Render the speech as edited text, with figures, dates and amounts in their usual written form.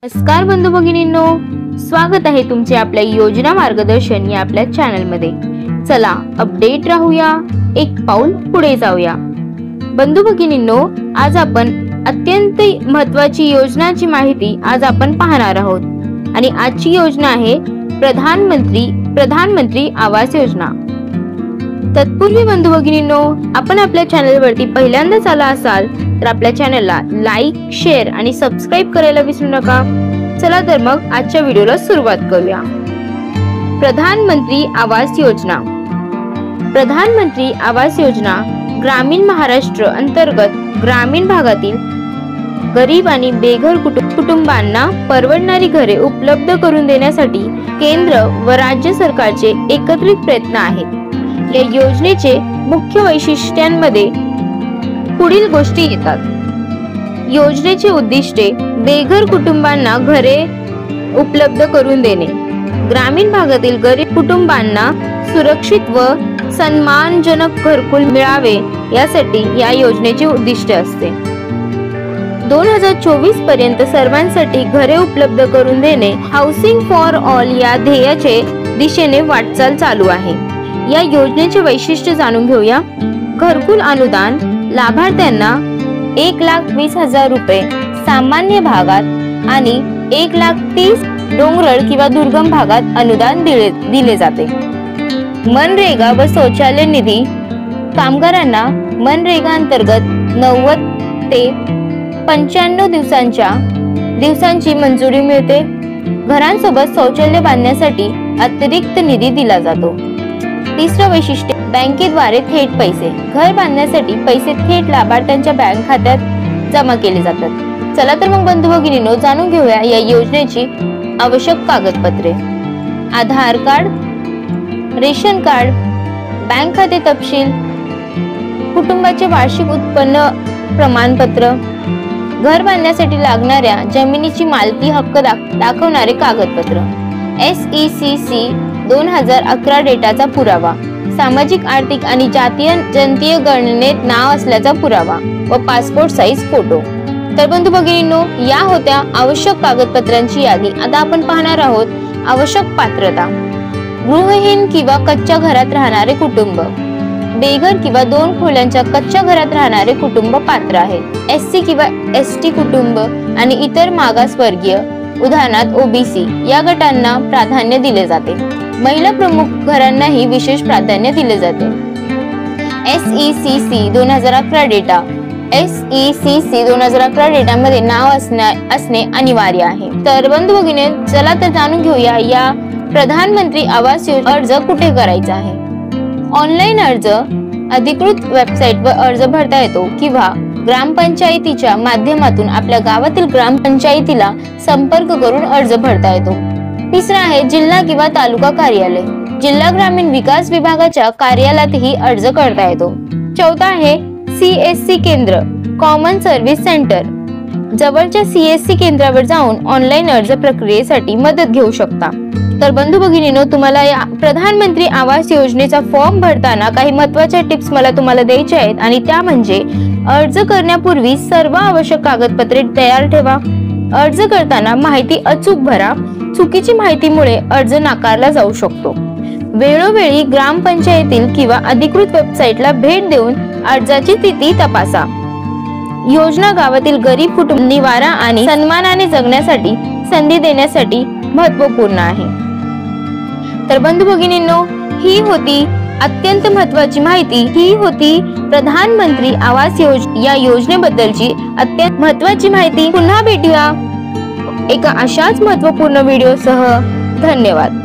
नमस्कार बंधू भगिनींनो, स्वागत आहे तुमचे आपल्या योजना मार्गदर्शन या आपल्या चॅनल मध्ये। चला अपडेट राहूया, एक पाऊल पुढे जाऊया। बंधू भगिनींनो, आज आपण अत्यंत महत्त्वाची योजनाची माहिती आज आपण पाहणार आहोत आणि आजची योजना आहे प्रधानमंत्री आवास योजना। तत्पूर्वी बंधू भगिनींनो, आपण आपल्या चॅनल वरती पहिल्यांदाच आला असाल तर आपल्या चॅनलला लाईक, शेअर आणि सबस्क्राइब करायला विसरू नका। चला तर मग आजच्या व्हिडिओला सुरुवात करूया। प्रधानमंत्री आवास योजना। प्रधानमंत्री आवास योजना ग्रामीण महाराष्ट्र अंतर्गत ग्रामीण भागातील गरीब आणि बेघर कुटुंबांना परवडणारी घरे उपलब्ध करून देण्यासाठी केंद्र व राज्य सरकारचे एकत्रित प्रयत्न आहेत। या योजनेचे मुख्य वैशिष्ट्यांमध्ये पुढील गोष्टी येतात। योजनेचे उद्दिष्टे बेघर कुटुंबांना घरे उपलब्ध करून देणे, ग्रामीण भागातील गरीब कुटुंबांना सुरक्षित व सन्मानजनक घरकुल मिळावे यासाठी या योजनेचे उद्दिष्ट असते। 2024 पर्यंत सर्वांसाठी घरे उपलब्ध करून देणे, हाऊसिंग फॉर ऑल या ध्येयाचे दिशेने वाटचाल चालू आहे। या योजनेचे वैशिष्ट्य जाणून घेऊया। घरकुल अनुदान लाभार्थ्यांना 1,20,000 रुपये सामान्य भागात आणि 1,30,000 डोंगराळ किंवा दुर्गम भागात अनुदान दिले जाते। मनरेगा व शौचालय निधी कामगारांना मनरेगा अंतर्गत 90 ते 95 दिवसांची मंजुरी मिळते। घरांसोबत शौचालय बांधण्यासाठी अतिरिक्त निधी दिला जातो। तिसरं वैशिष्ट्य, बँकेद्वारे थेट पैसे। घर बांधण्यासाठी पैसे थेट लाभार्थ्यांच्या बँक खात्यात जमा केले जातात। चला तर मग बंधू भगिनींनो, जाणून घेऊया या योजनेची आवश्यक कागदपत्रे। आधार कार्ड, रेशन कार्ड, बँक खाते तपशील, कुटुंबाचे वार्षिक उत्पन्न प्रमाणपत्र, घर बांधण्यासाठी लागणाऱ्या जमिनीची मालकी हक्क दाखवणारे कागदपत्र, SECC 2011 डेटाचा पुरावा, सामाजिक आर्थिक आणि जंतीय गणनेत नाव असल्याचा पुरावा व पासपोर्ट साइज फोटो। तर बंधू भगिनींनो, या होत्या आवश्यक कागदपत्रांची यादी। आता आपण पाहणार आहोत आवश्यक पात्रता। गृहहीन किंवा कच्च्या घरात राहणारे कुटुंब, बेघर किंवा 2 खोल्यांच्या कच्च्या घरात राहणारे कुटुंब पात्र आहेत। SC किंवा ST कुटुंब आणि इतर मागासवर्गीय उदाहरणार्थ OBC या गटांना प्राधान्य दिले जाते। महिला प्रमुख घरांनाही विशेष प्राधान्य दिले जाते। SECC 2011 डेटा, SECC 2011 डेटामध्ये नाव असणे अनिवार्य आहे। तर बंधू भगिनी, चला तर जाणून घेऊया या प्रधानमंत्री आवास योजना अर्ज कुठे करायचा आहे। ऑनलाईन अर्ज अधिकृत वेबसाईटवर अर्ज भरता येतो किंवा ग्रामपंचायतीच्या माध्यमातून आपल्या गावातील ग्रामपंचायतीला संपर्क करून अर्ज भरता येतो। तिसरा आहे जिल्हा किंवा तालुका कार्यालय, जिल्हा ग्रामीण विकास विभागाच्या कार्यालयातही अर्ज करता येतो। चौथा आहे CSC केंद्र, कॉमन सर्व्हिस सेंटर, जवळच्या CSC केंद्रावर जाऊन ऑनलाईन अर्ज प्रक्रियेसाठी मदत घेऊ शकता। तर बंधू भगिनींनो, तुम्हाला या प्रधानमंत्री आवास योजनेचा फॉर्म भरताना काही महत्त्वाच्या टिप्स मला तुम्हाला द्यायच्या आहेत आणि त्या म्हणजे अर्ज करण्यापूर्वी सर्व आवश्यक कागदपत्रे तयार ठेवा। अर्ज करताना माहिती अचूक भरा, चुकीची माहितीमुळे अर्ज नाकारला जाऊ शकतो। वेळोवेळी ग्रामपंचायतील किंवा अधिकृत वेबसाईटला भेट देऊन अर्जाची स्थिती तपासा। योजना गावातील गरीब कुटुंब निवारा आणि सन्मानाने जगण्यासाठी संधी देण्यासाठी महत्त्वपूर्ण आहे। तर बंधू भगिनींनो, ही होती अत्यंत महत्त्वाची माहिती। ही होती प्रधानमंत्री आवास या योजनेबद्दलची अत्यंत महत्त्वाची माहिती। पुन्हा भेटूया एका अशाच महत्त्वपूर्ण व्हिडिओ सह। धन्यवाद।